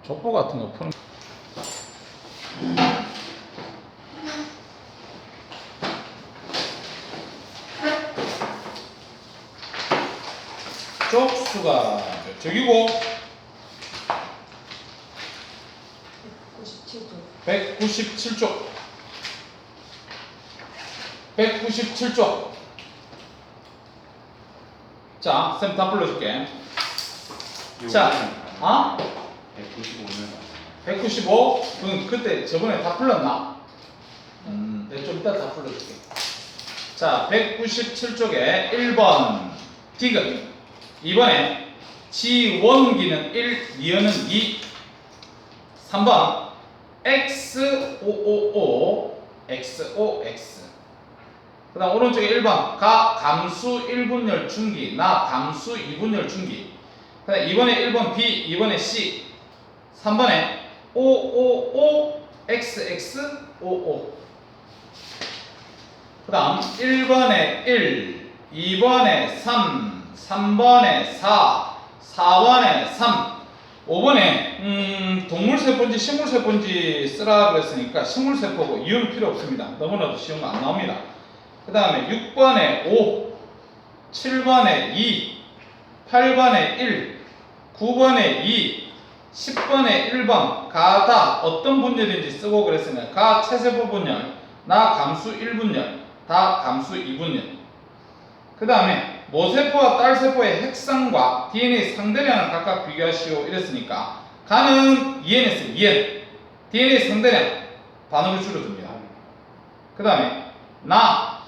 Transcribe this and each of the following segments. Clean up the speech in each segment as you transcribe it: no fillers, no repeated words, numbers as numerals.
족보 같은 거 푸는 쪽수가 저기고 197쪽 197쪽. 자, 쌤 다 불러줄게. 자, 195면 195? 그때 저번에 다 풀렸나? 내가 좀 이따 다 풀려줄게. 자, 197쪽에 1번 디귿, 2번에 지원기는 1, 미연은 2, 3번 x555 xox. 그 다음 오른쪽에 1번 가 감수 1분열 중기, 나 감수 2분열 중기. 그 다음 2번에 1번 b, 2번에 c, 3번에 555 xx55. 그 다음 1번에 1, 2번에 3, 3번에 4, 4번에 3, 5번에 동물세포인지 식물세포인지 쓰라 그랬으니까 식물세포고 이유는 필요 없습니다. 너무나도 쉬운 거 안 나옵니다. 그 다음에 6번에 5, 7번에 2, 8번에 1, 9번에 2, 10번에 1번 가다 어떤 분열인지 쓰고 그랬으니까 가 체세포 분열, 나 감수 1분열, 다 감수 2분열. 그 다음에 모세포와 딸세포의 핵상과 DNA 상대량을 각각 비교하시오 이랬으니까 가는 2n에서 2n, DNA 상대량 반으로 줄어듭니다. 그 다음에 나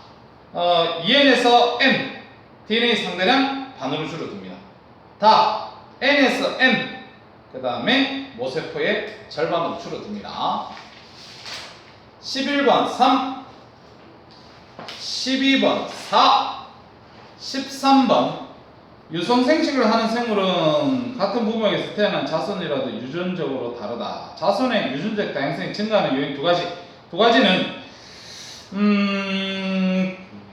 2n에서 n, DNA 상대량 반으로 줄어듭니다. 다 n에서 n, 그 다음에 모세포의 절반으로 줄어듭니다. 11번 3, 12번 4, 13번 유성생식을 하는 생물은 같은 부모에서 태어난 자손이라도 유전적으로 다르다. 자손의 유전적 다양성이 증가하는 요인 두 가지는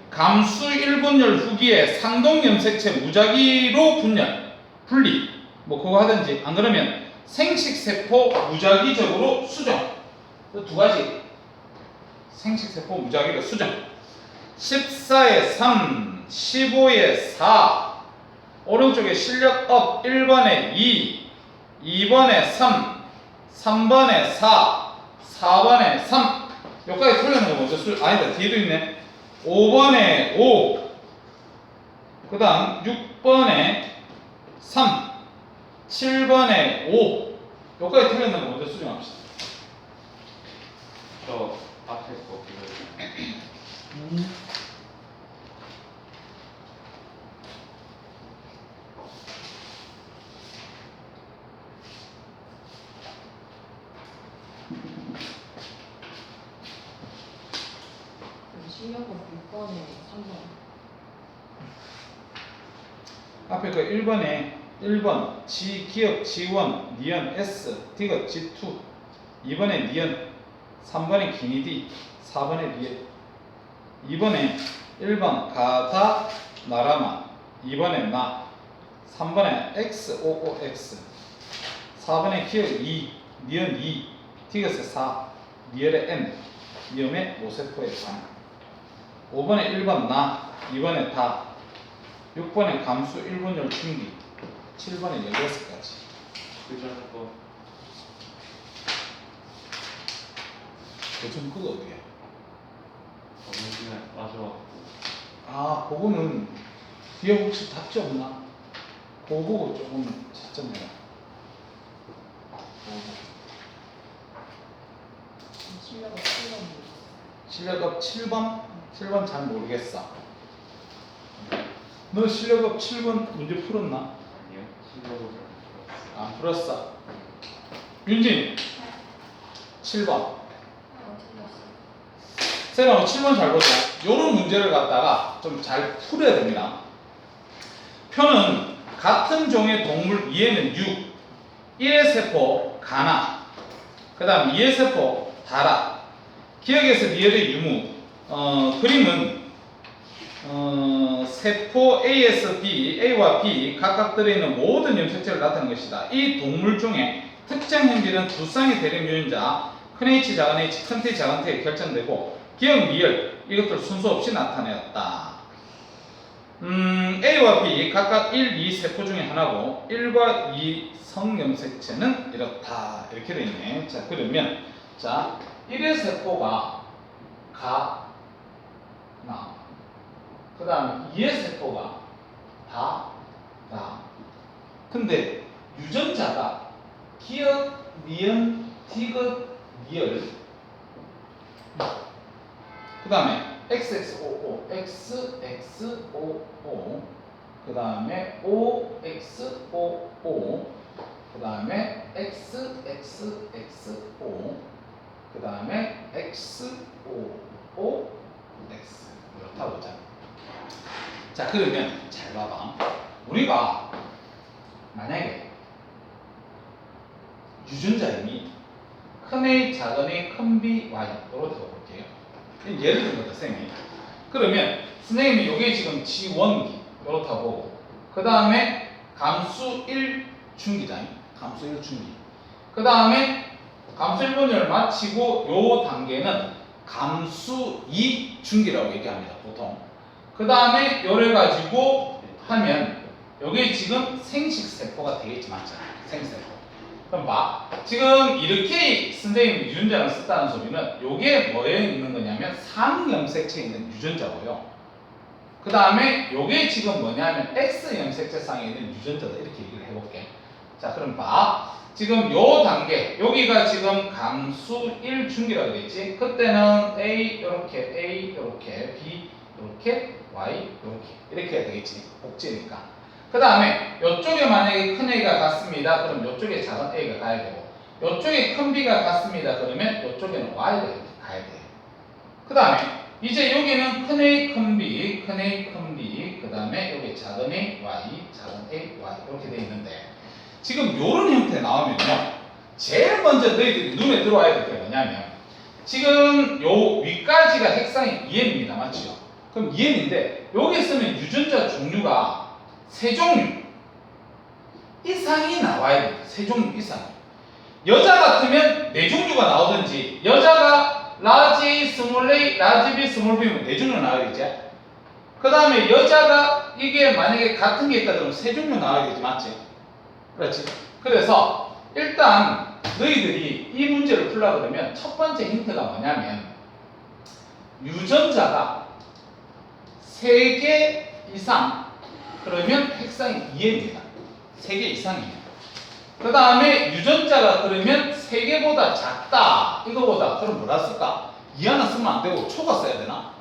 감수 1분열 후기에 상동염색체 무작위로 분리 뭐 그거 하든지, 안 그러면 생식세포 무작위적으로 수정. 그 두 가지. 생식세포 무작위로 수정. 14에 3, 15에 4, 오른쪽에 실력업 1번에 2, 2번에 3, 3번에 4, 4번에 3. 여기까지 틀리는 거 먼저 아니다, 뒤에도 있네. 5번에 5, 그 다음 6번에 3, 7번에 5. 여기까지 틀리는 거 먼저 수정합시다. 저 앞에 거 실력은 6번에 3번. 앞에 그 1번에 1번 기억 지원 니은 S 디귿 G2, 2번에 니은, 3번에 기니디, 4번에 리에. 2번에 1번 가다 나라마, 2번에 나, 3번에 X55X, 4번에 기억 2, 니은 2, 디귿의 4, 리얼의 N, 니음의 모세포의 반. 5번에 1번 나, 2번에 다, 6번에 감수 1분열 중기, 7번에 16가지. 그전거 요즘 그거 어디야? 어느 시간에 맞아갖고 아, 그거는 뒤에 혹시 답지 없나? 그거 보고 조금 찾점해라. 실력은 7번. 실력업 7번? 7번 잘 모르겠어. 너 실력업 7번 문제 풀었나? 아니요 실력을 안 풀었어. 윤진 7번. 쌤하고 7번 잘 보자. 요런 문제를 갖다가 좀 잘 풀어야 됩니다. 표는 같은 종의 동물 2에는 6, 1의 세포 가나, 그 다음 2의 세포 다라, 기억에서 리얼의 유무. 그림은 세포 A에서 B, A와 B 각각 들어있는 모든 염색체를 나타내는 것이다. 이 동물 중에 특정 행비는 두 쌍의 대립 유전자 큰 H, 작은 H, 큰 T, 작은 T에 결정되고 기억, 미열 이것들 순서 없이 나타내었다. A와 B 각각 1, 2 세포 중에 하나고 1과 2 성염색체는 이렇다. 이렇게 되어 있네. 자, 그러면 자 1의 세포가 가, 나. 그 다음에 2의 세포가 다, 나. 근데 유전자가 기억, 미연, 디귿, 미열. 그 다음에 XXOO, XXOO. 그 다음에 OXOO. 그 다음에 XXXO. 그 다음에 XOO, X. 이렇다 보자. 자, 그러면 잘 봐봐. 우리가 만약에 유전자 힘이 큰 A, 작은 A, 큰 B, Y 이렇게 볼게요. 예를 든 거다, 쌤이. 그러면 선생님이 요게 지금 G1기 이렇다 보고 그 다음에 감수 1중기다. 감수 1중기. 그 다음에 감수 1분열 마치고 요 단계는 감수 2중기라고 얘기합니다, 보통. 그 다음에 요래 가지고 하면 여기 지금 생식세포가 되겠지, 맞죠? 생식세포. 그럼 봐. 지금 이렇게 선생님이 유전자를 썼다는 소리는 요게 뭐에 있는 거냐면 상염색체에 있는 유전자고요. 그 다음에 요게 지금 뭐냐면 X염색체상에 있는 유전자다. 이렇게 얘기를 해볼게. 자, 그럼 봐. 지금 요 단계, 여기가 지금 감수 1중기라고 되겠지? 그때는 A, 요렇게, B, 요렇게, Y, 이렇게 해야 되겠지. 복제니까. 그 다음에 이쪽에 만약에 큰 A가 같습니다. 그럼 이쪽에 작은 A가 가야 되고 이쪽에 큰 B가 같습니다. 그러면 이쪽에는 Y가 이렇게 가야 돼요. 그 다음에 이제 여기는 큰 A, 큰 B, 큰 A, 큰 B 그 다음에 여기 작은 A, Y, 작은 A, Y 이렇게 돼 있는데 지금 이런 형태 나오면요 제일 먼저 너희들이 눈에 들어와야 될 게 뭐냐면 지금 요 위까지가 핵상이 EM입니다. 맞죠? 그럼 EM인데 여기 쓰면 유전자 종류가 세 종류 이상이 나와야 됩니다. 세 종류 이상. 여자 같으면 네 종류가 나오든지 여자가 라지 A, 스몰 A, 라지 B, 스몰 B면 네 종류 나와야겠지. 그 다음에 여자가 이게 만약에 같은 게 있다 그러면 세 종류 나와야겠지. 맞지? 그렇지. 그래서 일단 너희들이 이 문제를 풀라 그러면 첫 번째 힌트가 뭐냐면 유전자가 3개 이상 그러면 핵상이 2입니다. 3개 이상이에요. 그 다음에 유전자가 그러면 3개보다 작다. 이거보다 그럼 뭐라 쓸까? 2 하나 쓰면 안 되고 초가 써야 되나?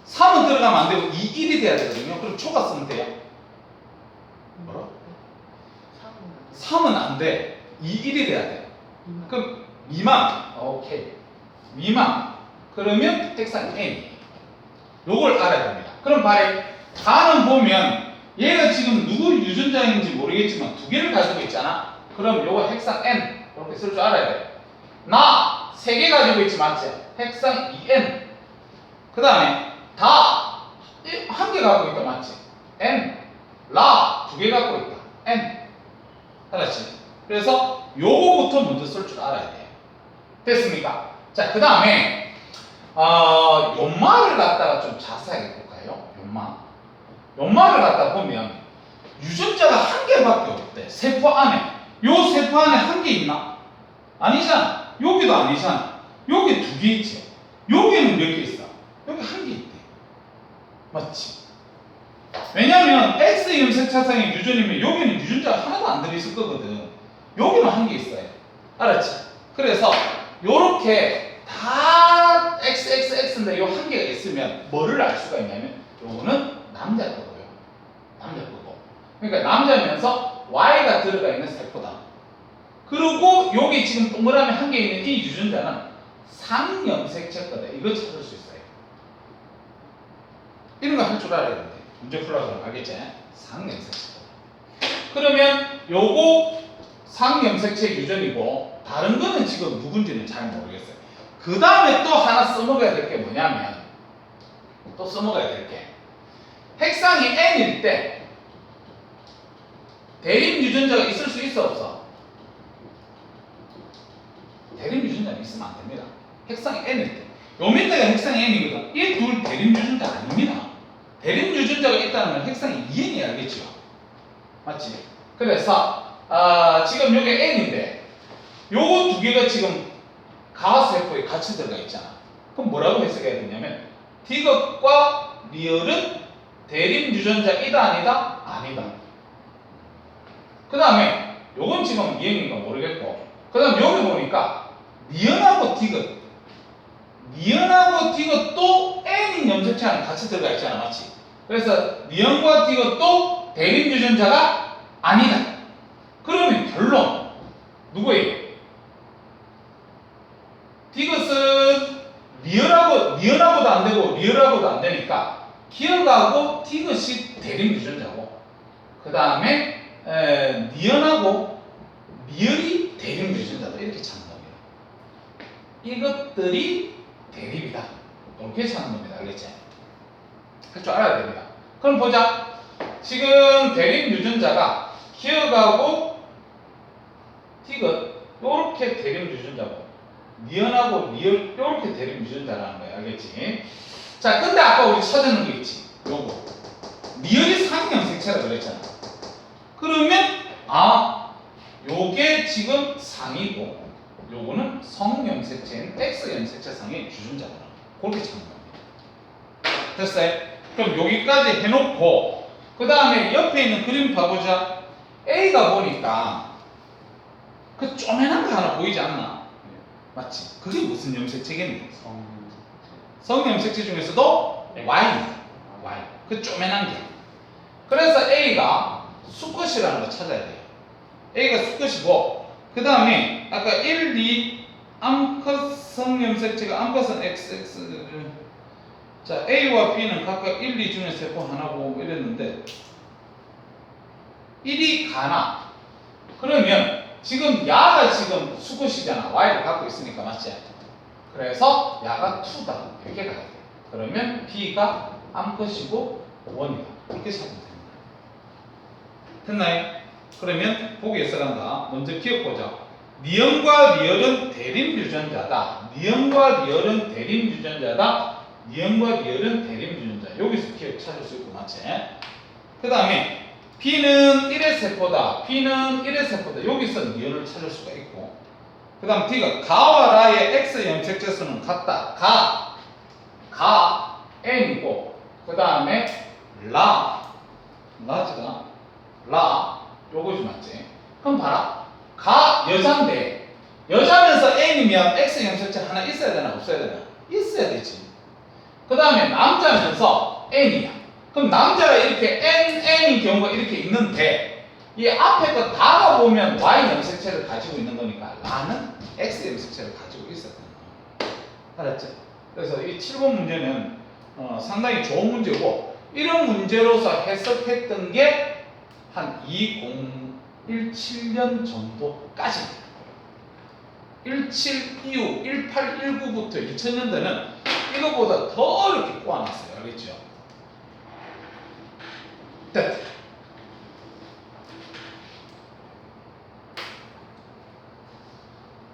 3은 들어가면 안 되고 2, 1이 돼야 되거든요. 그럼 초가 쓰면 돼요. 뭐라? 3은 안 돼. 2, 1이 돼야 돼. 그럼 미만. 오케이. 미만. 그러면 핵상 N이에요. 요걸 알아야 됩니다. 그럼 봐요. 가는 보면 얘가 지금 누구 유전자인지 모르겠지만 두 개를 가지고 있잖아. 그럼 요거 핵상 N 이렇게 쓸 줄 알아야 돼. 나 3개 가지고 있지 맞지? 핵상 2N. 그 다음에 다 1개 갖고 있다 맞지? N. 라 2개 갖고 있다. N. 알았지? 그래서 요거부터 먼저 쓸 줄 알아야 돼. 됐습니까? 자, 그 다음에 연말을 갖다가 좀 자세하게 볼까요? 연말을 갖다 보면 유전자가 한 개밖에 없대. 세포 안에. 요 세포 안에 한 개 있나? 아니잖아. 여기도 아니잖아. 여기 2개 있지. 여기는 몇 개 있어? 여기 한 개 있대. 맞지? 왜냐면 X염색체상의 유전이면 여기는 유전자가 하나도 안 들어있을 거거든. 여기는 한 개 있어요. 알았지? 그래서 요렇게 다 XXX인데 요 한 개가 있으면 뭐를 알 수가 있냐면 요거는 남자 거고요. 남자 거고. 그러니까 남자면서 Y가 들어가 있는 세포다. 그리고 여기 지금 동그라미 한 개 있는 이 유전자는 상염색체 거다. 이거 찾을 수 있어요. 이런 거 할 줄 알아야 돼. 문제 풀라고 알겠지? 상염색체. 그러면 요거 상염색체 유전이고 다른 거는 지금 누군지는 잘 모르겠어요. 그 다음에 또 하나 써먹어야 될 게 뭐냐면 또 써먹어야 될 게 핵상이 N일 때 대립 유전자가 있을 수 있어 없어? 대립 유전자는 있으면 안 됩니다. 핵상이 n일 때. 요 밑에가 핵상이 n이거든. 이 둘 대립 유전자 아닙니다. 대립 유전자가 있다는 건 핵상이 2n이 알겠죠? 맞지? 그래서 지금 요게 n인데 요거 두 개가 지금 가세포에 같이 들어가 있잖아. 그럼 뭐라고 해석해야 되냐면 디귿과 리얼은 대립 유전자이다 아니다? 아니다. 그 다음에 요건 지금 이해인가 모르겠고 그 다음 여기 보니까 니은하고 디귿도 n인 염색체 안에 같이 들어가 있잖아. 맞지? 그래서 니은과 디귿도 대립 유전자가 아니다. 그러면 결론 누구예요? 디귿은 니은하고도 안 되고 리얼하고도 안 되니까 기억하고 디귿이 대립 유전자고 그 다음에 니은하고 리얼이 대립 유전자다. 이렇게 찾는 겁니다. 이것들이 대립이다. 이렇게 찾는 겁니다. 알겠지? 할 줄 알아야 됩니다. 그럼 보자. 지금 대립 유전자가 기억하고 디귿 요렇게 대립 유전자고 니은하고 리얼 요렇게 대립 유전자라는 거야. 알겠지? 자, 근데 아까 우리 찾아낸 거 있지? 요거 리얼이 상염색체라 그랬잖아. 그러면 요게 지금 상이고 요거는 성염색체인 X염색체상의 유전자구나. 그렇게 찾는 겁니다. 됐어요? 그럼 여기까지 해놓고 그 다음에 옆에 있는 그림 봐보자. A가 보니까 그 쪼매난 거 하나 보이지 않나? 맞지? 그게 무슨 염색체겠니? 성염색체 중에서도 Y입니다. Y. 그 쪼매난 게. 그래서 A가 수컷이라는 거 찾아야 돼요. A가 수컷이고 그 다음에 아까 1, 2 암컷 성염색체가 암컷은 XX 자 A와 B는 각각 1, 2 중에 세포 하나고 이랬는데 1이 가나 그러면 지금 야가 지금 수컷이잖아. Y를 갖고 있으니까 맞지? 그래서 야가 2다 이렇게 가야 돼. 그러면 B가 암컷이고 1이다 이렇게 찾으면 됩니다. 됐나요? 그러면 보기에 써간다. 먼저 기억보자. 니은과 리얼은 대립 유전자다. 니은과 리얼은 대립 유전자다. 니은과 리얼은 대립 유전자. 여기서 기억 찾을 수 있고 맞지? 그 다음에 B는 1의 세포다. B는 1의 세포다. 여기서 니은을 찾을 수가 있고 그 다음 D가 가와 라의 X 염색체 수는 같다. 가 N이고 그 다음에 라지가 요거지 맞지? 그럼 봐라. 가 여자인데 여자면서 N이면 X 염색체 하나 있어야 되나 없어야 되나? 있어야 되지. 그 다음에 남자면서 N이야. 그럼 남자가 이렇게 N인 경우가 이렇게 있는데 이 앞에 거 다가 보면 Y 염색체를 가지고 있는 거니까 라는 X 염색체를 가지고 있어야 되는 거야. 알았지? 그래서 이 7번 문제는 상당히 좋은 문제고 이런 문제로서 해석했던 게 한 2017년 정도까지입니다. 17 이후 18, 19부터 2000년대는 이거보다 더 어렵게 꼬아놨어요. 알겠죠? 됐다.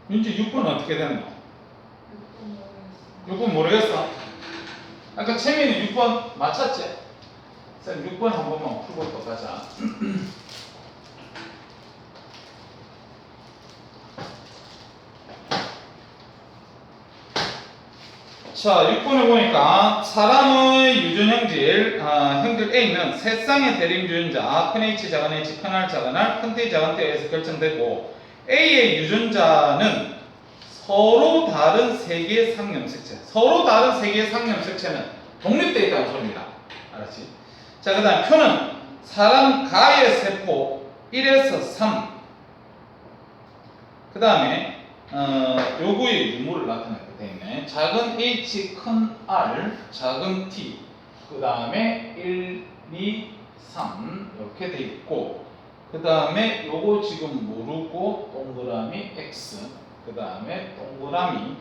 윤지 6번 어떻게 됐노? 6번 모르겠어. 아까 채민이 6번 맞췄지? 쌤 6번 한 번만 풀고 또 가자. 자, 6번에 보니까 사람의 유전형질, 형질 A는 세 쌍의 대립 유전자 큰 H, 작은 H, 큰 R, 작은 R, 큰 T, 작은 T에 의해서 결정되고 A의 유전자는 서로 다른 세 개의 상염색체. 서로 다른 세 개의 상염색체는 독립되어 있다는 소리입니다. 알았지? 자, 그 다음 표는 사람 가의 세포 1에서 3. 그 다음에 요구의 유무를 나타내게 되어 있네. 작은 H, 큰 R, 작은 T. 그 다음에 1, 2, 3 이렇게 되어 있고 그 다음에 요거 지금 모르고 동그라미 X. 그 다음에 동그라미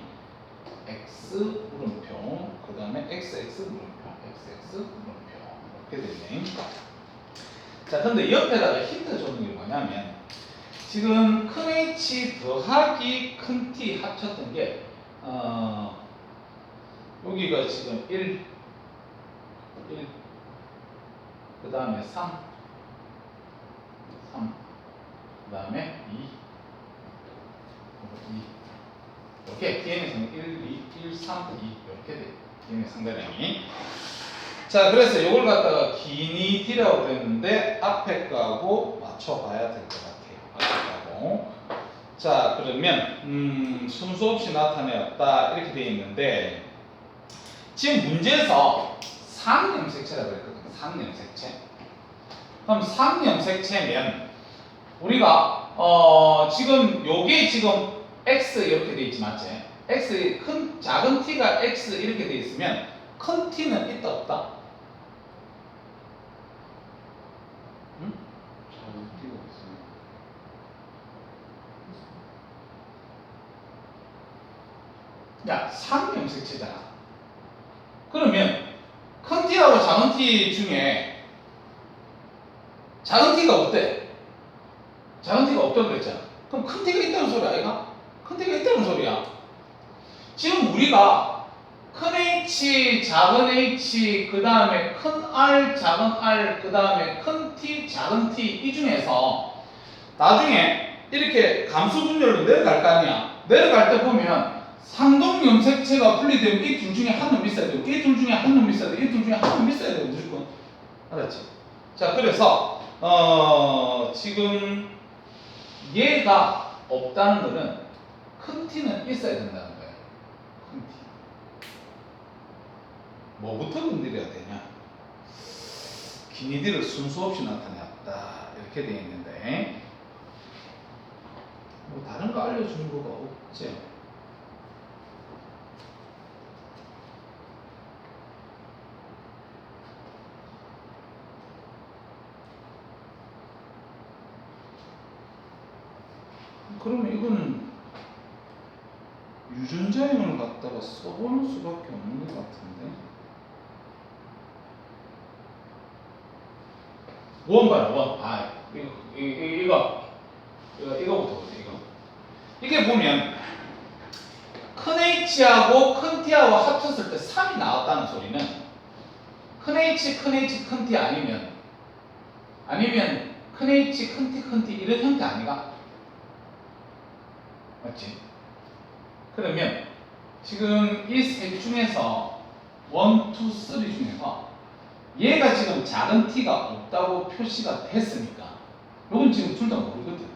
X 물음표. 그 다음에 XX 물음표. XX 물음표. 이렇게 되네. 자, 근데 옆에다가 힌트 주는 게 뭐냐면 지금 큰 H 더하기 큰 T 합쳤던 게 여기가 지금 1, 그 다음에 3, 그 다음에 2, 이렇게 DN의 상대 1, 2, 1, 3, 2 이렇게 돼. DN의 상대량이. 자, 그래서 이걸 갖다가 기니 D라고 그랬는데 앞에 거하고 맞춰봐야 될 것 같아요. 앞에 거하고. 자, 그러면 순서 없이 나타내었다 이렇게 돼 있는데 지금 문제에서 상염색체라고 그랬거든요. 상염색체. 그럼 상염색체면 우리가 지금 요게 지금 x 이렇게 돼 있지 맞지? x 큰 작은 t가 x 이렇게 돼 있으면 큰 t는 있다 없다? 응? 작은 T가 있어요. 야, 상염색체잖아. 그러면 큰 t하고 작은 t 중에 작은 t가 없대. 작은 t가 없다고 그랬잖아. 그럼 큰 t가 있다는 소리 아이가? 큰 t가 있다는 소리야. 지금 우리가 큰 h, 작은 h, 그 다음에 큰 r, 작은 r, 그 다음에 큰 t, 작은 t 이 중에서 나중에 이렇게 감수 분열로 내려갈 거 아니야. 내려갈 때 보면 상동염색체가 분리되면 이 둘 중에 한 놈이 있어야 되고 이 둘 중에 한 놈이 있어야 되고 이 둘 중에 한 놈이 있어야 되고 무조건. 알았지? 자, 그래서 지금 얘가 없다는 거는 큰 t는 있어야 된다는 거예요. 큰 t. 뭐부터 건드려야 되냐? 기니디를 순수 없이 나타내었다 이렇게 되어 있는데 뭐 다른 거 알려주는 거가 없죠. 그러면 이거는 유전자형을 갖다가 써보는 수밖에 없는 것 같은데. 원 봐라, 원. 아, 이거부터 보세요, 이거. 이게 보면 큰 H하고 큰 T하고 합쳤을 때 3이 나왔다는 소리는 큰 H, 큰 H, 큰 T 아니면 큰 H, 큰 T, 큰 T 이런 형태 아니가? 맞지? 그러면 지금 이 셋 중에서 1, 2, 3 중에서 얘가 지금 작은 t가 없다고 표시가 됐으니까 요건 지금 둘 다 모르거든.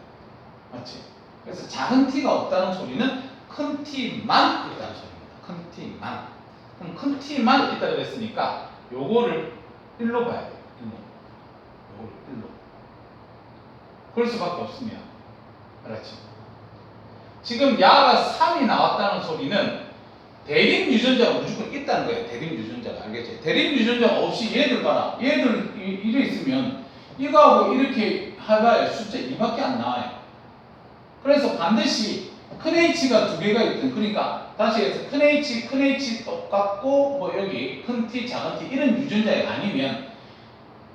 맞지? 그래서 작은 t가 없다는 소리는 큰 t만 있다는 소리입니다. 큰 t만. 그럼 큰 t만 있다고 했으니까 요거를 1로 봐야 돼요. 1로. 요거를 1로. 그럴 수밖에 없습니다. 알았지? 지금 야가 3이 나왔다는 소리는 대립 유전자가 무조건 있다는 거예요. 대립 유전자가. 알겠지? 대립 유전자가 없이 얘들 봐라. 얘들 이래 있으면 이거하고 이렇게 해봐야 숫자 2밖에 안 나와요. 그래서 반드시 큰 H가 두 개가 있든 그러니까 다시 해서 큰 H 똑같고 뭐 여기 큰 T, 작은 T 이런 유전자가 아니면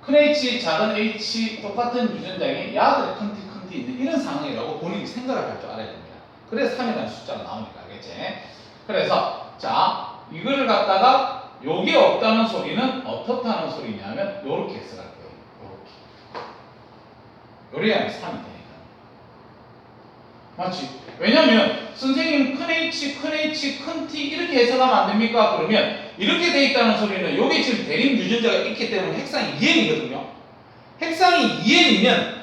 큰 H, 작은 H 똑같은 유전자에 야들의 큰 T 있는 이런 상황이라고 본인이 생각을 할 줄 알아야 됩니다. 그래서 3이라는 숫자가 나오니까. 알겠지? 그래서 자 이거를 갖다가 요게 없다는 소리는 어떻게 하는 소리냐면 요렇게 해석할 거예요. 요렇게. 요래야 3이 되니까. 맞지? 왜냐면 선생님 큰 H, 큰 T 이렇게 해석하면 안 됩니까? 그러면 이렇게 돼 있다는 소리는 요게 지금 대립 유전자가 있기 때문에 핵상이 2N이거든요. 핵상이 2N이면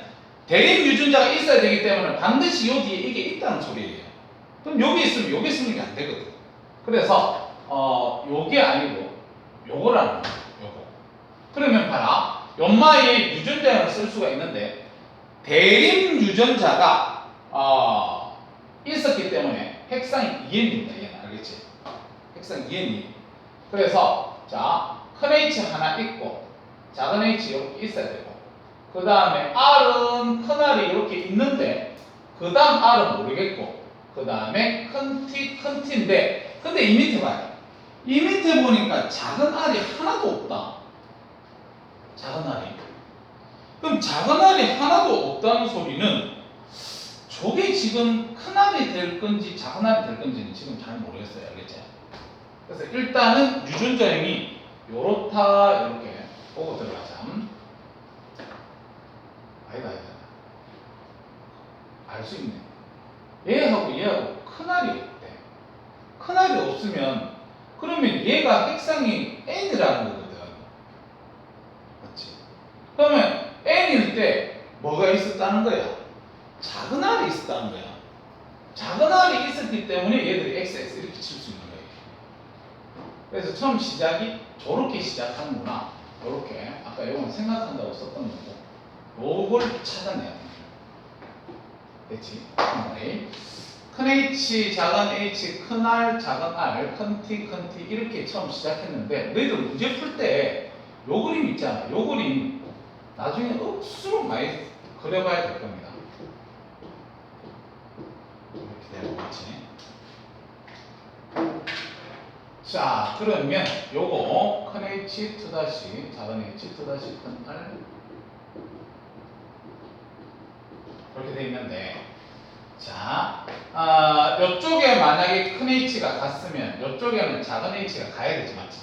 대립 유전자가 있어야 되기 때문에 반드시 요 뒤에 이게 있다는 소리예요. 그럼 요게 있으면 요게 쓰는 게 안 되거든. 그래서 요게 아니고 요거라는 거예요. 요거. 그러면 봐라. 연마에 유전자를 쓸 수가 있는데 대립 유전자가 있었기 때문에 핵상이 2N입니다. 얘는 알겠지? 핵상 2N이. 그래서 자 큰 H 하나 있고 작은 H 이렇게 있어야 되고 그 다음에 R은 큰 R이 이렇게 있는데 그 다음 R은 모르겠고 그 다음에 큰 T인데 근데 이 밑에 봐요. 이 밑에 보니까 작은 R이 하나도 없다. 작은 R이. 그럼 작은 R이 하나도 없다는 소리는 저게 지금 큰 R이 될 건지 작은 R이 될 건지는 지금 잘 모르겠어요. 알겠지? 그래서 일단은 유전자형이 요렇다 이렇게 보고 들어가자. 아니다. 알 수 있네. 얘하고 얘하고 큰 R이 없대. 큰 R이 없으면 그러면 얘가 핵상이 N이라는 거거든. 맞지? 그러면 N일 때 뭐가 있었다는 거야? 작은 R이 있었다는 거야. 작은 R이 있었기 때문에 얘들이 XX 이렇게 칠 수 있는 거예요. 그래서 처음 시작이 저렇게 시작하는구나. 저렇게 아까 요건 생각한다고 썼던 거고 요걸 찾아내야 돼. 됐지? 큰 H, 작은 H, 큰 R, 작은 R, 큰 T, 큰 T 이렇게 처음 시작했는데 너희들 문제 풀 때 요 그림 있잖아. 요 그림 나중에 억수로 많이 그려봐야 될 겁니다. 이렇게 되는 거지. 자, 그러면 요거 큰 H, 작은 H, 큰 R 이렇게 돼 있는데 자, 요쪽에 만약에 큰 H가 갔으면 요쪽에는 작은 H가 가야 되지 맞지?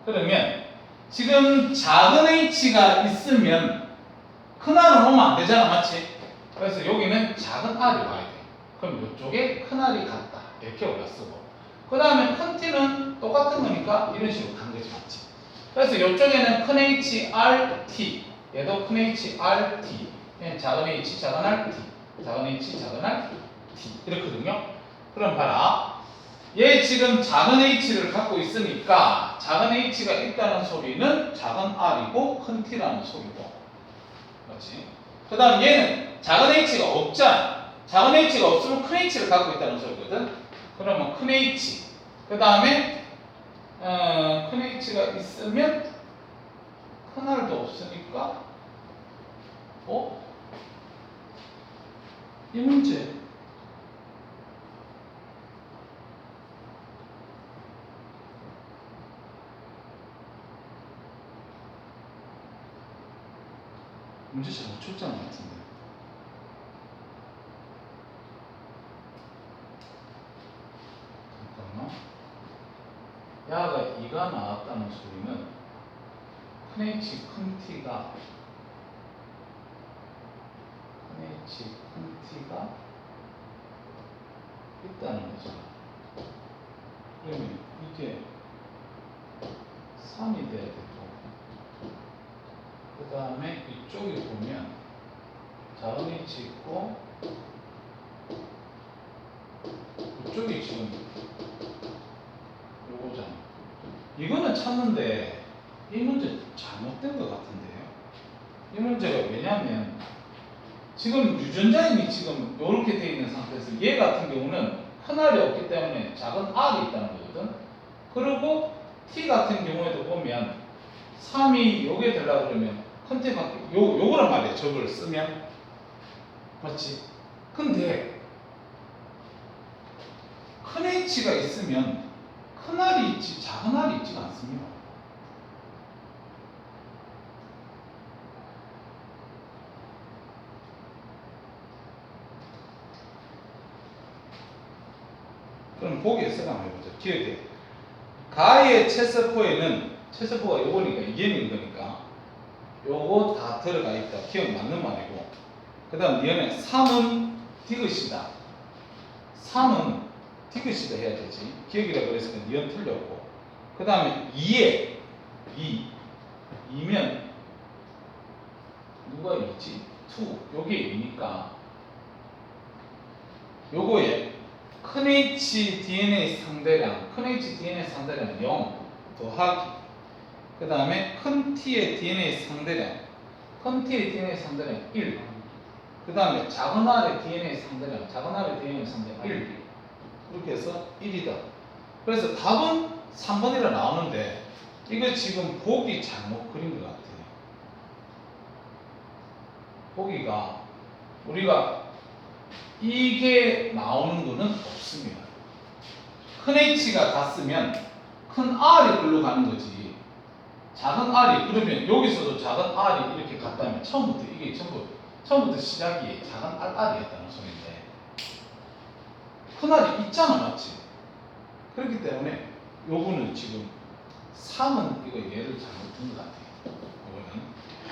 그러면 지금 작은 H가 있으면 큰 R은 오면 안 되잖아 맞지? 그래서 여기는 작은 R이 와야 돼. 그럼 요쪽에 큰 R이 갔다 이렇게 우리가 쓰고 그 다음에 큰 T는 똑같은 거니까 이런 식으로 간 거지 맞지? 그래서 요쪽에는 큰 H, R, T 얘도 큰 H, R, T 작은 H, 작은 R, T 작은 H, 작은 R, T 이렇거든요. 그럼 봐라. 얘 지금 작은 H를 갖고 있으니까 작은 H가 있다는 소리는 작은 R이고 큰 T라는 소리고 그렇지? 그 다음 얘는 작은 H가 없잖아. 작은 H가 없으면 큰 H를 갖고 있다는 소리거든. 그러면 큰 H 그 다음에 큰 H가 있으면 큰 R도 없으니까 이 문제 잘못 쳤잖아 같은데 잠깐만 야가 2가 나왔다는 소리는 큰 H 큰 T가 있다는 거죠. 그러면 이게 3이 돼야 되고 그 다음에 이쪽에 보면 작은 H 있고 이쪽이 지금 요거잖아. 이거는 찾는데 이 문제 잘못된 것 같은데요. 이 문제가 왜냐면 지금 유전자임이 지금 이렇게 돼 있는 상태에서 얘 같은 경우는 큰 R이 없기 때문에 작은 R이 있다는 거거든. 그리고 T 같은 경우에도 보면 3이 요게 되려고 그러면 큰 T밖에 요거란 말이야. 저걸 쓰면 맞지? 근데 큰 H가 있으면 큰 R이 있지 작은 R이 있지가 않습니다. 그럼 보기에서 한번 해보자. 기억해. 가의 최세포에는 최세포가 요거니까 이게는 거니까 요거 다 들어가 있다. 기억 맞는 말이고. 그 다음 얘는 3은 디귿이다. 3은 디귿이다 해야 되지. 기억이라 그랬으니까 니은 틀렸고. 그 다음에 2에 2면 누가 2지? 2. 요게 2니까 요거에 큰 H DNA 상대량, 큰 H DNA 상대량 0 더하기 그 다음에 큰 T의 DNA 상대량, 큰 T의 DNA 상대량 1 그 다음에 작은 R의 DNA 상대량, 작은 R의 DNA 상대량 1 이렇게 해서 1이다. 그래서 답은 3번이라 나오는데 이거 지금 보기 잘못 그린 것 같아요. 보기가 우리가 이게 나오는 거는 없습니다. 큰 H가 갔으면 큰 R이 글로 가는 거지. 작은 R이 그러면 여기서도 작은 R이 이렇게 갔다면 처음부터 이게 전부 처음부터 시작이 작은 R이었다는 소리인데 큰 R이 있잖아, 맞지? 그렇기 때문에 요거는 지금 3은 이거 얘를 잘못 둔 것 같아요. 요거는.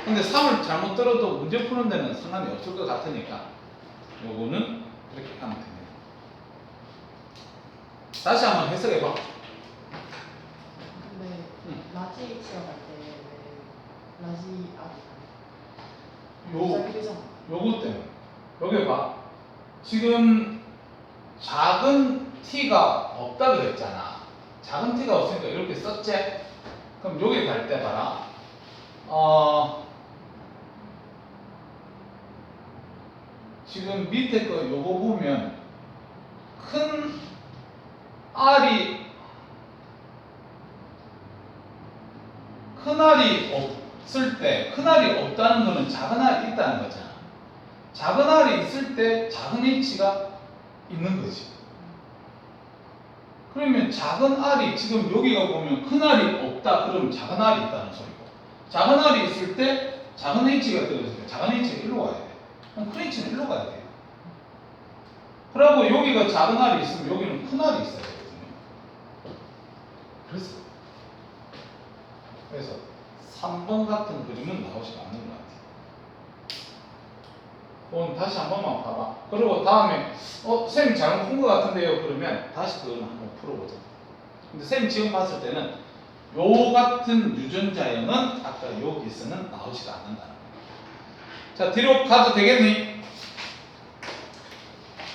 근데 3을 잘못 들어도 문제 푸는 데는 상관이 없을 것 같으니까 요거는 그렇게 하면 됩니다. 다시 한번 해석해 봐. 근데 응. 라지 H가 갈 때 왜 라지 R이 요 갑자기 되잖아. 요거 때문에 여기 봐. 지금 작은 t가 없다 그랬잖아. 작은 t가 없으니까 이렇게 썼지? 그럼 여기 갈 때 봐라. 지금 밑에 거 요거 보면 큰 R이 없을 때, 큰 R이 없다는 거는 작은 R이 있다는 거잖아. 작은 R이 있을 때 작은 H가 있는 거지. 그러면 작은 R이 지금 여기가 보면 큰 R이 없다. 그러면 작은 R이 있다는 소리고. 작은 R이 있을 때 작은 H가 들어있으니까 작은 H가 일로 가야 돼. 그럼 큰 H는 일로 가야 돼요. 그리고 여기가 작은 R이 있으면 여기는 큰 R이 있어야 되거든요. 그래서 3번 같은 그림은 나오지 않는 것 같아요. 그건 다시 한 번만 봐봐. 그리고 다음에 쌤이 잘못 푼 것 같은데요. 그러면 다시 그거는 한번 풀어보자. 근데 쌤이 지금 봤을 때는 요 같은 유전자형은 아까 여기서는 나오지가 않는다는 거예요. 자, 뒤로 가도 되겠니?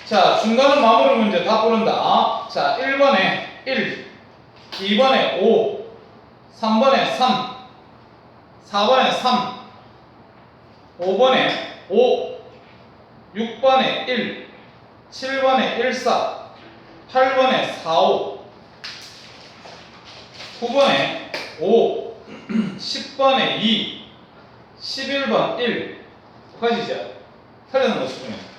자, 중간은 마무리 문제 다 pu는다. 자, 1번에 1, 2번에 5, 3번에 3, 4번에 3, 5번에 5, 6번에 1, 7번에 1, 4, 8번에 4, 5, 9번에 5, 10번에 2, 11번 1. 까지 이제 틀리는 거 싶으면.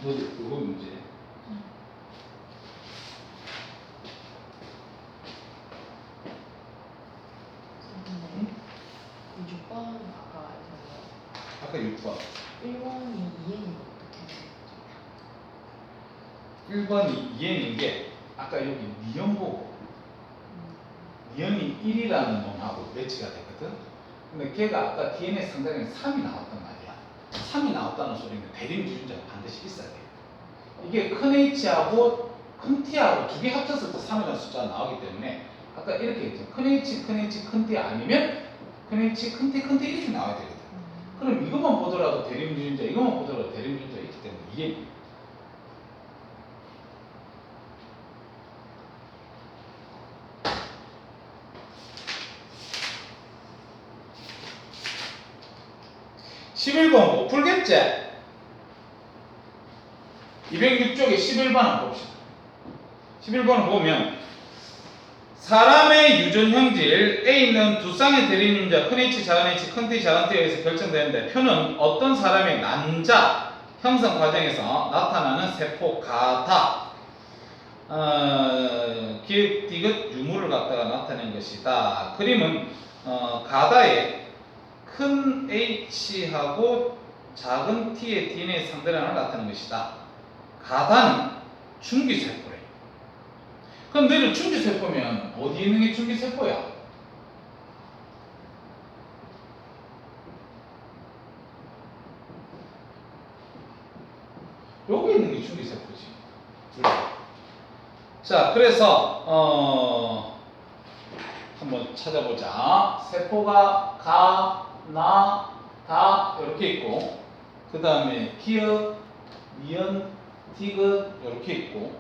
너도 그거 문제. 근데 이 6번 아까 했잖아요. 아까 6번. 1번이 2N인 거 어떻게 1번이 2n인 게 아까 여기 니은 보고 니은이 1이라는 놈하고 매치가 되거든. 근데 걔가 아까 DNA 상단에 3이 나왔단 말이야. 3이 나왔다는 소리는 대립 유전자가 반드시 있어야 돼. 이게 큰 H하고 큰 T하고 두 개 합쳤을 때 3이라는 숫자가 나오기 때문에 아까 이렇게 했죠. 큰 H, 큰 H, 큰 T 아니면 큰 H, 큰 T, 큰 T 이렇게 나와야 되거든. 그럼 이것만 보더라도 대립 유전자, 이것만 보더라도 대립 유전자가 있기 때문에 이게 11번 못 풀겠지? 206쪽에 11번 한번 봅시다. 11번을 보면 사람의 유전 형질 A는 두 쌍의 대립유전자 큰 H, 작은 H, 큰 T, 작은 T에 의해서 결정되는데 표는 어떤 사람의 난자 형성 과정에서 나타나는 세포가다. 기읍, 디귿, 유무를 갖다가 나타낸 것이다. 그림은 가다에 큰 H하고 작은 T의 DNA 상대량을 나타내는 것이다. 가다는 중기세포래. 그럼 너희들 중기세포면 어디에 있는 게 중기세포야? 여기 있는 게 중기세포지. 자, 그래서 한번 찾아보자. 세포가 가, 나, 다 이렇게 있고, 그 다음에 기역, 니은, 디귿 이렇게 있고,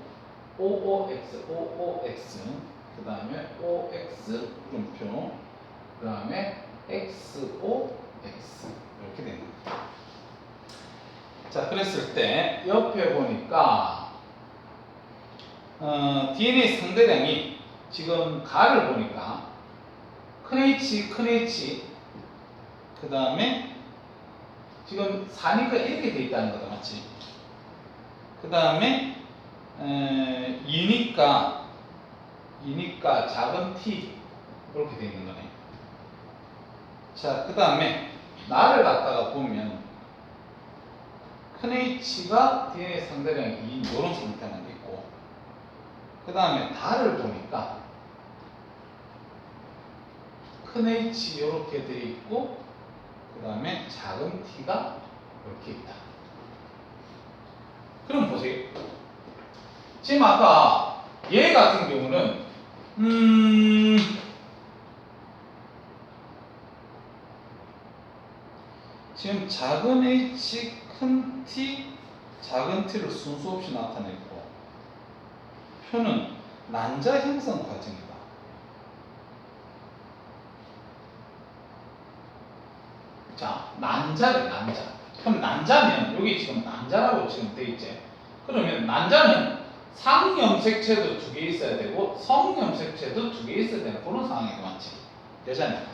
OOX, OOX, 그 다음에 OX 물음표, 그 다음에 XOX 이렇게 되는 거예요. 자, 그랬을 때 옆에 보니까 DNA 상대량이 지금 가를 보니까 큰 H, 큰 H, 그 다음에 지금 4니까 이렇게 돼 있다는 거다, 맞지? 그 다음에 2니까 작은 t 이렇게 돼 있는 거네. 자, 그 다음에 나를 갖다가 보면 큰 H가 DNA 상대량이 2 이런 상태는 있고, 그 다음에 다를 보니까 큰 H 이렇게 돼 있고, 그 다음에 작은 t가 이렇게 있다. 그럼 보세요. 지금 아까 얘 같은 경우는 지금 작은 h, 큰 t, 작은 t를 순서 없이 나타냈고, 표는 난자 형성 과정이다. 자, 난자래, 난자. 그럼 난자면 여기 지금 난자라고 지금 돼 있지. 그러면 난자는 상염색체도 2개 있어야 되고 성염색체도 2개 있어야 되는 그런 상황이 맞지. 되잖아요.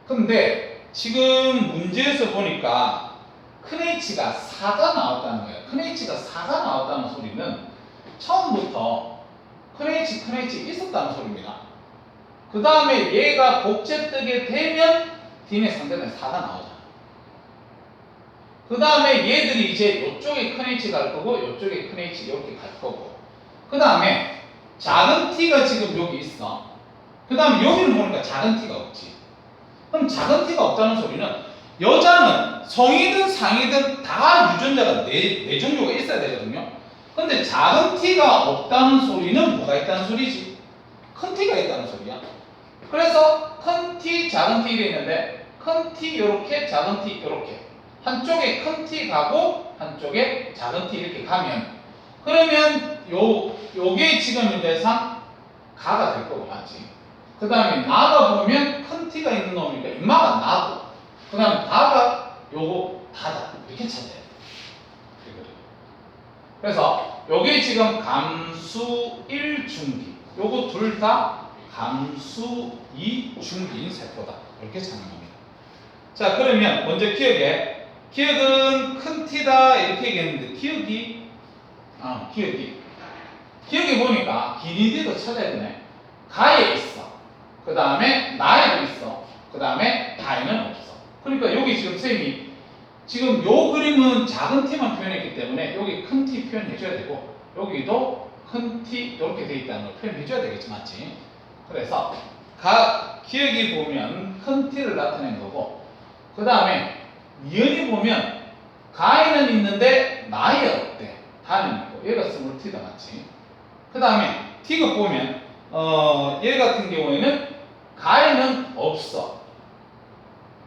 근데 지금 문제에서 보니까 큰 H가 4가 나왔다는 거예요. 큰 H가 4가 나왔다는 소리는 처음부터 큰 H 있었다는 소리입니다. 그 다음에 얘가 복제뜨게 되면 DNA 상대는 4가 나오잖아. 그 다음에 얘들이 이제 이쪽에 큰 H 갈 거고 이쪽에 큰 H 이렇게 갈 거고, 그 다음에 작은 T가 지금 여기 있어. 그 다음에 여기는 보니까 작은 T가 없지. 그럼 작은 T가 없다는 소리는 여자는 성이든 상이든 다 유전자가 네 종류가 있어야 되거든요. 근데 작은 T가 없다는 소리는 뭐가 있다는 소리지? 큰 T가 있다는 소리야. 그래서 큰 T, 작은 T 이래 있는데 큰 T 요렇게, 작은 T 요렇게, 한쪽에 큰 T 가고 한쪽에 작은 T 이렇게 가면, 그러면 요게 지금 현재상 가가 될 거고, 맞지? 그 다음에 나가 보면 큰 T가 있는 놈이니까 인마가 나고, 그 다음에 다가 요거 다다 이렇게 찾아야 돼. 그래서 요게 지금 감수 1중기, 요거 둘 다 감수 2중기인 세포다, 이렇게 찾는 겁니다. 자, 그러면 먼저 기억은 큰 T다 이렇게 얘기했는데 기억이 보니까 길이도 찾아야 되네. 가에 있어, 그 다음에 나에도 있어, 그 다음에 다에는 없어. 그러니까 여기 지금 쌤이 지금 요 그림은 작은 T만 표현했기 때문에 여기 큰 T 표현해줘야 되고, 여기도 큰 T 이렇게 돼 있다는 걸 표현해줘야 되겠지, 맞지? 그래서 기억이 보면 큰 T를 나타낸 거고, 그 다음에 니은이 보면 가에는 있는데 나에 없대. 다는 있고, 얘가 스몰 T다, 맞지? 그 다음에 T가 보면 얘 같은 경우에는 가에는 없어.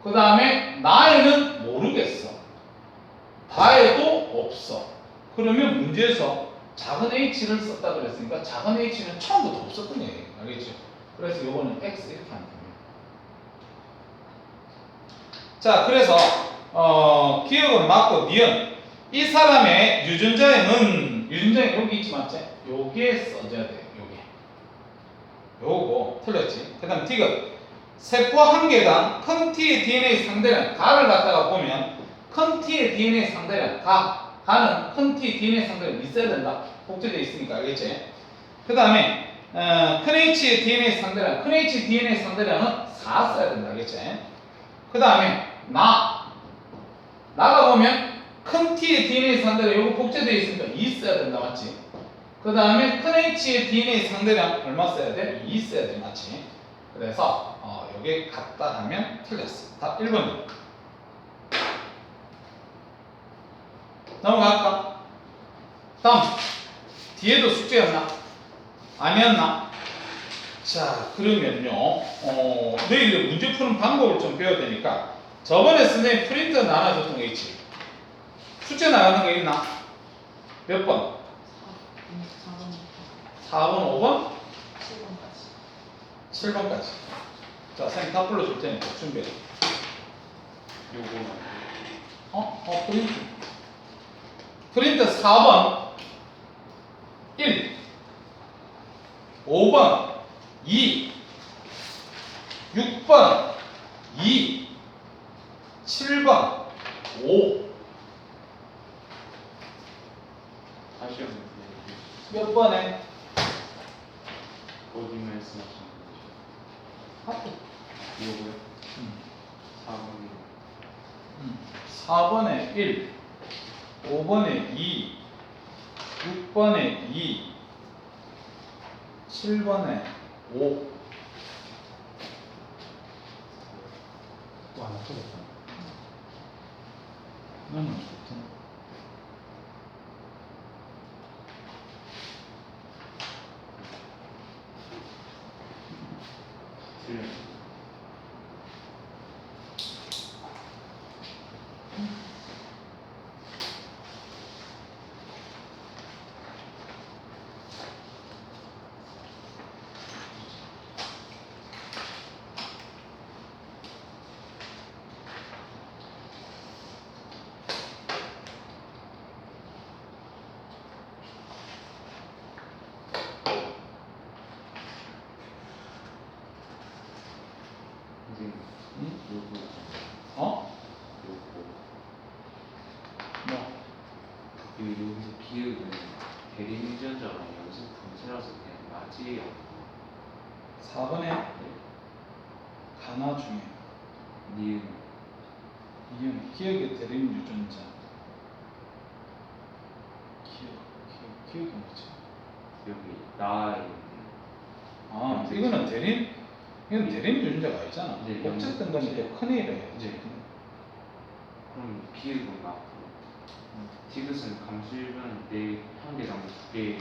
그 다음에 나에는 모르겠어. 다에도 없어. 그러면 문제에서 작은 h를 썼다 그랬으니까 작은 h는 처음부터 없었던 얘기예요. 알겠죠? 그래서 요거는 x 이렇게 하면 됩니다. 자, 그래서 기억은 맞고 니은, 이 사람의 유전자에는 여기 있지, 맞지? 요게 써져야 돼. 요거 틀렸지? 그 다음 디귿, 세포 한 개당 큰 T의 DNA 상대량, 가를 갖다가 보면 큰 T의 DNA 상대량, 가는 큰 T DNA 상대량 있어야 된다. 복제되어 있으니까, 알겠지? 그 다음에 큰 H의 DNA 상대량, 큰 H DNA 상대량은 4 써야 된다, 알겠지? 그 다음에 나가 보면 큰 T의 DNA 상대량 요거 복제되어 있으니까 2 써야 된다, 맞지? 그 다음에 큰 H의 DNA 상대량 얼마 써야 돼? 2 써야 돼, 맞지? 그래서 요게 같다 하면 틀렸어. 답 1번이요. 넘어갈까? 다음, 뒤에도 숙제였나? 아니었나? 자, 그러면요, 너희들 문제 푸는 방법을 좀 배워야 되니까 저번에 선생님 프린트 나눠줬던 거 있지? 숙제 나가는 거 있나? 몇 번? 4번, 5번? 7번까지. 자, 선생님 다 불러줄 테니까 준비해. 요거 프린트 4번 1 5번 2, 6번 2, 7번 5. 다시 한번 몇 번에? 어디 말씀하시는 거죠? 앞에. 요거요? 4번이 4번에 1, 5번에 2, 6번에 2, 7번에 5. 또 하나 틀렸다. 너는 좋다. 틀렸어요. 선생님, 응? 요거 어? 요거 뭐? 여기서 비읍은 대리운전자랑 연습 분체라서 그냥 맞이에요. 4번에 네. 가나 중에 니은 이은 기억의 대림 유전자. 기억이 뭐지? 여기 나에 아, 이거는 대림, 이건 대림 유전자가 아니잖아. 네, 복잡된 거니까 큰 A로 해야지. 네. 그럼 비읍은 맞고 디귿은 감수일변 4개 나머지 2개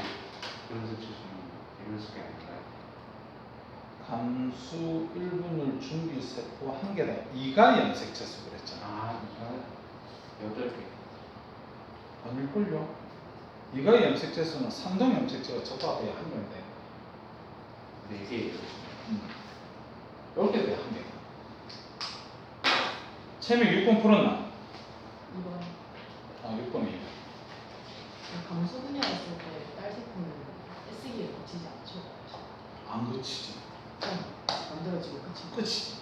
연습 주시면 연습 게 아닐까요? 감수 1분율 중기세포 한 개다. 2가 염색체수 그랬잖아. 아, 이거 8개. 아닐걸요? 2가 염색체수는 상동 염색체가 접합해야 한 개인데. 4개예요. 이렇게 돼야 한 개. 채미 6번 풀었나? 2번 아, 6번이 2번. 감수 분야했을 때 딸세포는 S기에 거치지 않죠? 안 그치지. 만들어지고 그치? 그치.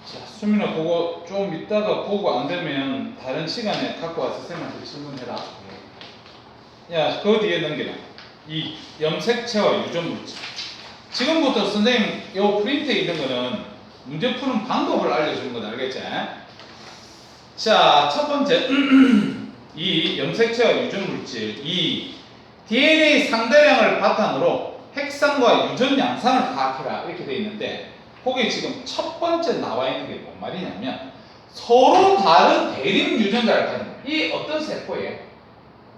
자, 수민아 그거 좀 이따가 보고 안 되면 다른 시간에 갖고 와서 쌤한테 질문해라. 야, 그 뒤에 넘기라. 이 염색체와 유전물질. 지금부터 선생님 요 프린트에 있는 거는 문제 푸는 방법을 알려주는 건 알겠지? 자, 첫 번째 이 염색체와 유전물질, 이 DNA 상대량을 바탕으로 핵상과 유전 양상을 파악해라 이렇게 돼 있는데 거기 지금 첫 번째 나와 있는 게 뭔 말이냐면 서로 다른 대립 유전자를 가진 이 어떤 세포에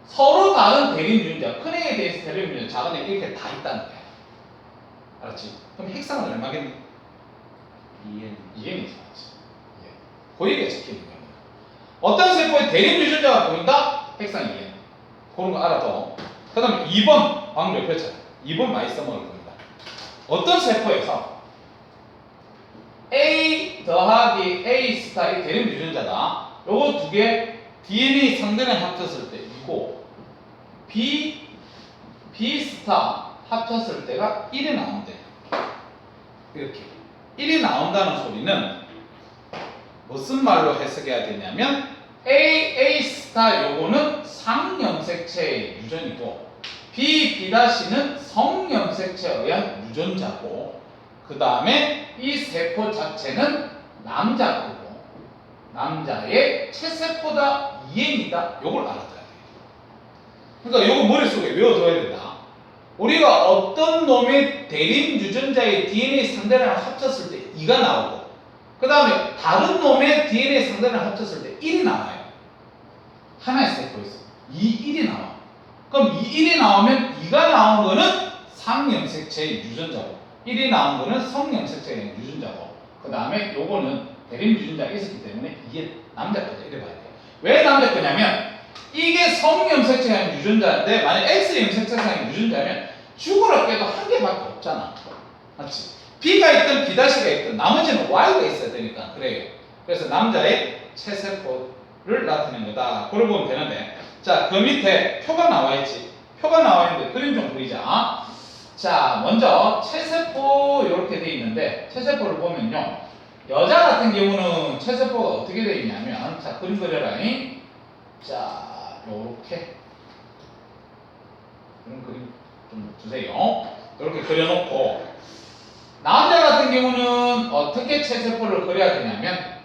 서로 다른 대립 유전자, 큰 A에 대해서 대립 유전자, 작은 A 이렇게 다 있다는 거야. 알았지? 그럼 핵상은 얼마겠니? 2N 이해는 이상하지. 예. 그 얘기가 적혀 있는 겁니다. 어떤 세포에 대립 유전자가 보인다? 핵상 2N. 그런 거 알아둬. 그 다음에 2번, 방금 옆에 쳤잖아. 2번 많이 써먹을 겁니다. 어떤 세포에서 A 더하기 A 스타의 대립 유전자다. 요거 두 개 DNA 상대량 합쳤을 때 이고 B 스타 합쳤을 때가 1이 나온대. 이렇게 1이 나온다는 소리는 무슨 말로 해석해야 되냐면 A 스타 요거는 상염색체의 유전이고 B'는 성염색체에 의한 유전자고 그 다음에 이 세포 자체는 남자거고 남자의 체세포다 2N이다 요걸 알아둬야 돼요. 그러니까 요거 머릿속에 외워둬야 된다. 우리가 어떤 놈의 대립 유전자의 DNA 상대량을 합쳤을 때 2가 나오고 그 다음에 다른 놈의 DNA 상대량을 합쳤을 때 1이 나와요. 하나의 세포에서 1이 나와. 그럼 1이 나오면 2가 나온 거는 상염색체의 유전자고 1이 나온 거는 성염색체의 유전자고 그 다음에 요거는 대립 유전자가 있었기 때문에 이게 남자 거죠. 이래 봐야 돼요. 왜 남자 거냐면 이게 성염색체의 유전자인데 만약 X염색체상의 유전자면 죽으라 깨도 한 개밖에 없잖아. 맞지? B가 있든 B'가 있든 나머지는 Y가 있어야 되니까 그래요. 그래서 남자의 체세포를 나타낸 거다. 그걸 보면 되는데 자, 그 밑에 표가 나와 있지. 표가 나와 있는데 그림 좀 그리자. 자, 먼저 체세포 이렇게 돼 있는데 체세포를 보면요. 여자 같은 경우는 체세포가 어떻게 돼 있냐면 자, 그림 그려라잉. 자, 요렇게 그림 좀 주세요. 이렇게 그려놓고 남자 같은 경우는 어떻게 체세포를 그려야 되냐면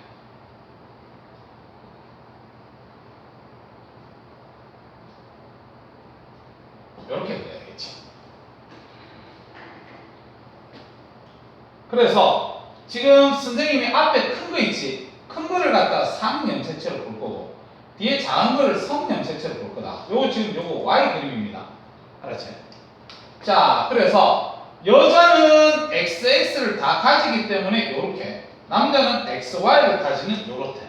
이렇게 그려야 되겠지. 그래서 지금 선생님이 앞에 큰 거 있지. 큰 거를 갖다가 상염색체로 볼 거고 뒤에 작은 거를 성염색체로 볼 거다. 요거 지금 요거 Y 그림입니다. 알았지? 자, 그래서 여자는 XX를 다 가지기 때문에 요렇게, 남자는 XY를 가지는 요렇게.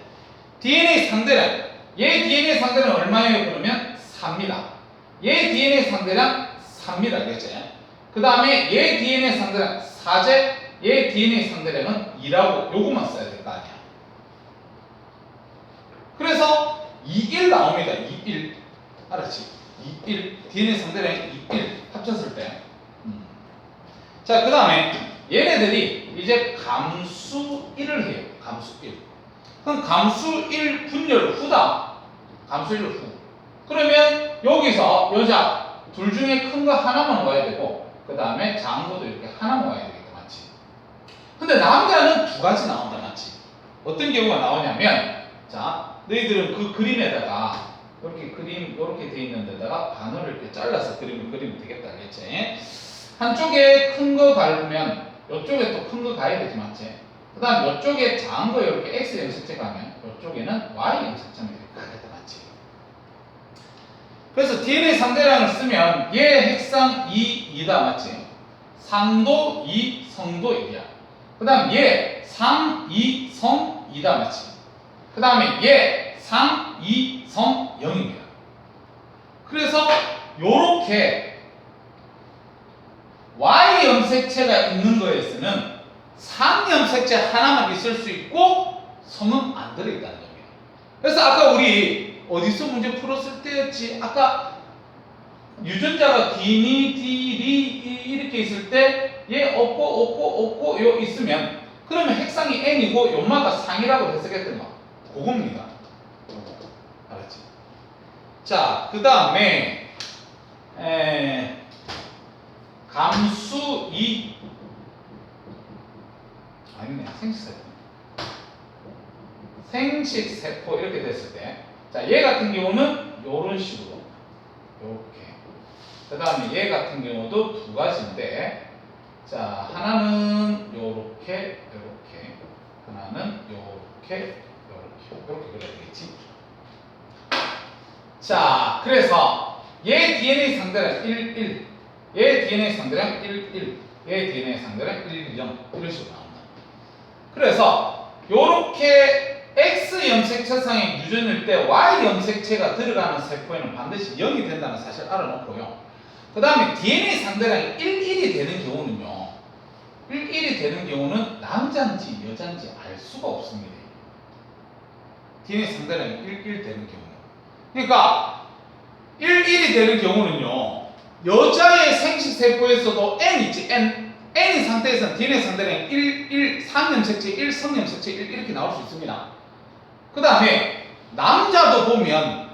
DNA 상대량, 얘 DNA 상대량 얼마예요? 그러면 4입니다. 얘 DNA 상대량 3입니다. 알겠지? 그 다음에 얘 DNA 상대량 4제, 얘 DNA 상대량은 2라고 요거만 써야 될 거 아니야. 그래서 21 나옵니다. 21. 알았지? 21. DNA 상대량 21 합쳤을 때. 자, 그 다음에 얘네들이 이제 감수 1을 해요. 감수 1. 그럼 감수 1 분열 후다. 감수 1 후. 그러면 여기서 여자 둘 중에 큰 거 하나만 와야 되고 그 다음에 작은 것도 이렇게 하나만 와야 되겠다. 맞지? 근데 남자는 두 가지 나온다. 맞지? 어떤 경우가 나오냐면 자, 너희들은 그 그림에다가 이렇게 그림 이렇게 돼 있는 데다가 반으로 이렇게 잘라서 그리면 되겠다. 알겠지? 한쪽에 큰 거 밟으면 이쪽에 또 큰 거 가야 되지. 맞지? 그 다음 이쪽에 작은 거 이렇게 X 염색체 가면 이쪽에는 Y 염색체가 가겠다. 맞지? 그래서 DNA 상대량을 쓰면 얘 핵상 2, 2다. 맞지? 상도 2, 성도 1이야. 그 다음 얘 상, 2, 성 2다. 맞지? 그 다음에 얘 상, 2, 성 0입니다. 그래서 요렇게 Y 염색체가 있는 거에서는 상 염색체 하나만 있을 수 있고 성은 안 들어있다는 점이에요. 그래서 아까 우리 어디서 문제 풀었을 때였지? 아까 유전자가 디니, 디리 이렇게 있을 때 얘 없고 요 있으면 그러면 핵상이 N이고 요마가 상이라고 해석했던 거 그겁니다. 알았지? 자, 그 다음에 감수 2 아니네, 생식세포 이렇게 됐을 때 자, 얘 같은 경우는 요런 식으로 요렇게 그 다음에 얘 같은 경우도 두 가지인데 자, 하나는 요렇게 하나는 요렇게 그려야 되겠지. 자, 그래서 얘 DNA 상대량 1, 1 얘 DNA 상대량 1, 1 얘 DNA 상대량 1, 0 이런 식으로 나온다. 그래서 요렇게 X 염색체상의 유전일 때 Y 염색체가 들어가는 세포에는 반드시 0이 된다는 사실 알아놓고요. 그 다음에 DNA 상대량이 1, 1이 되는 경우는요. 1, 1이 되는 경우는 남자인지 여자인지 알 수가 없습니다. DNA 상대량이 1, 1 되는 경우는. 그러니까 1, 1이 되는 경우는요. 여자의 생식세포에서도 N 있지, N인 상태에서는 DNA 상대량이 1, 1, 상염색체 1, 성염색체 1 이렇게 나올 수 있습니다. 그 다음에 남자도 보면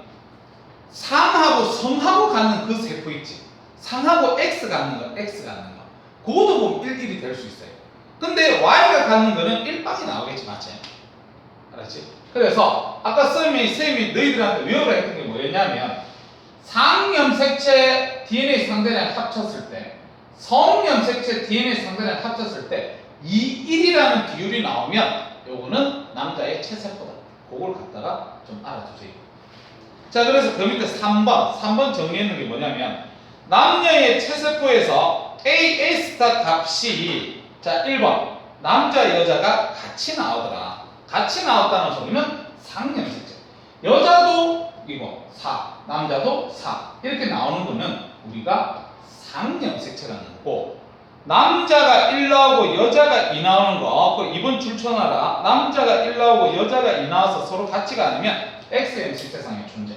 상하고 성하고 갖는 그 세포 있지. 상하고 X 갖는 거. 그것도 보면 1, 1이 될 수 있어요. 근데 Y가 갖는 거는 1빵이 나오겠지, 맞지? 알았지? 그래서 아까 쌤이 너희들한테 외우라 했던 게 뭐였냐면 상염색체 DNA 상대량 합쳤을 때 성염색체 DNA 상대량 합쳤을 때 2, 1이라는 비율이 나오면 요거는 남자의 체세포다. 그걸 갖다가 좀 알아두세요. 자, 그래서 그 밑에 3번 정리했는 게 뭐냐면 남녀의 체세포에서 AS타 값이 자 1번 남자 여자가 같이 나오더라. 같이 나왔다는 소리는 상염색체. 여자도 이거 4, 남자도 4 이렇게 나오는 거는 우리가 상염색체라는 거고 남자가 1 나오고 여자가 2 나오는 거 그 2번 줄쳐놔라. 남자가 1 나오고 여자가 2 나와서 서로 같이가 아니면 X염색체상의 존재.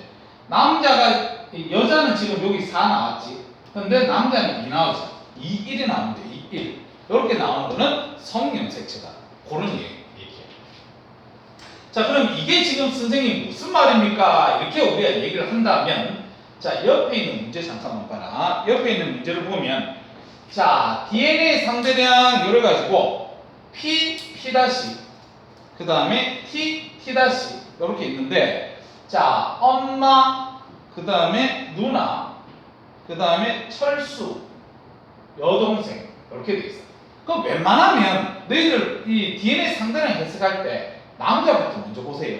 남자가 여자는 지금 여기 4 나왔지. 근데 남자는 2 나오죠. 2, 1이 나오는데 2, 1 이렇게 나오는 거는 성염색체다. 그런 얘기예요. 자, 그럼 이게 지금 선생님 무슨 말입니까? 이렇게 우리가 얘기를 한다면, 자, 옆에 있는 문제 잠깐만 봐라. 옆에 있는 문제를 보면, 자, DNA 상대량 요를 가지고 P, P 다시, 그 다음에 T, T 다시 이렇게 있는데, 자, 엄마, 그 다음에 누나, 그 다음에 철수, 여동생 이렇게 돼 있어. 그럼 웬만하면 너희들 이 DNA 상대량 해석할 때 남자부터 먼저 보세요.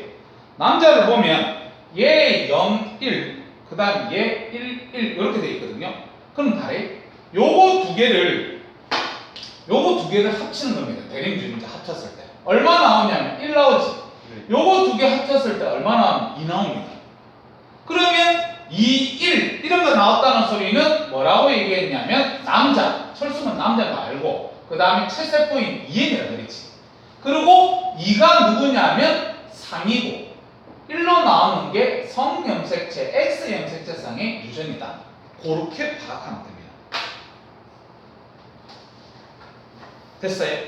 남자를 보면 얘 0, 1, 그 다음 얘 1, 1 이렇게 돼 있거든요. 그럼 다래 요거 두 개를 합치는 겁니다. 대립주문자 합쳤을 때 얼마 나오냐면 1 나오지. 네. 요거 두 개 합쳤을 때 얼마 나오면 2 나옵니다. 그러면 2, 1 이런 거 나왔다는 소리는 뭐라고 얘기했냐면 남자, 철수는 남자가 알고 그 다음에 채세포인 2n이라 그랬지. 그리고 2가 누구냐면 상이고 1로 나오는 게 성염색체 X염색체상의 유전이다. 그렇게 파악하면 됩니다. 됐어요?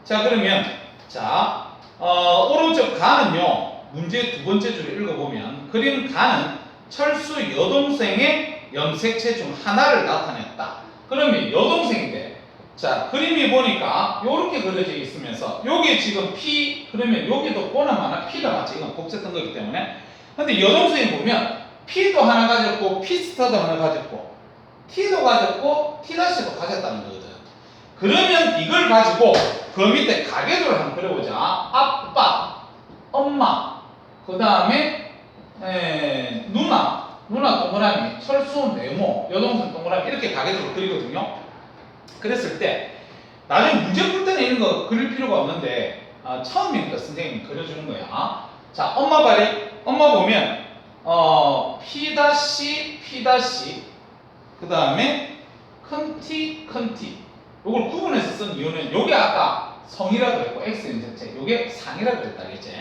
자, 그러면 자 오른쪽 가는요, 문제 두 번째 줄을 읽어보면 그림 가는 철수 여동생의 염색체 중 하나를 나타냈다. 그러면 여동생인데, 자, 그림이 보니까 이렇게 그려져 있으면서 요게 지금 P, 그러면 여기도 보나마나 P가 맞지. 이건 복제된 거기 때문에. 근데 여동생이 보면 P도 하나 가졌고 P스타도 하나 가졌고 T도 가졌고 T-도 가졌다는 거거든. 그러면 이걸 가지고 그 밑에 가계도를 한번 그려보자. 아빠, 엄마, 그 다음에 누나 동그라미, 철수 네모, 여동생 동그라미 이렇게 가계도를 그리거든요. 그랬을 때 나중에 문제 풀 때는 이런 거 그릴 필요가 없는데 처음이니까 선생님이 그려주는 거야. 자, 엄마 발에 엄마 보면 P 그 다음에 큰 T 요걸 구분해서 쓴 이유는 요게 아까 성이라고 했고 X염색체 요게 상이라고 했다 그랬지.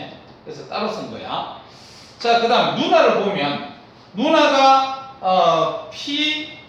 그래서 따로 쓴 거야. 자, 그 다음 누나를 보면 누나가 P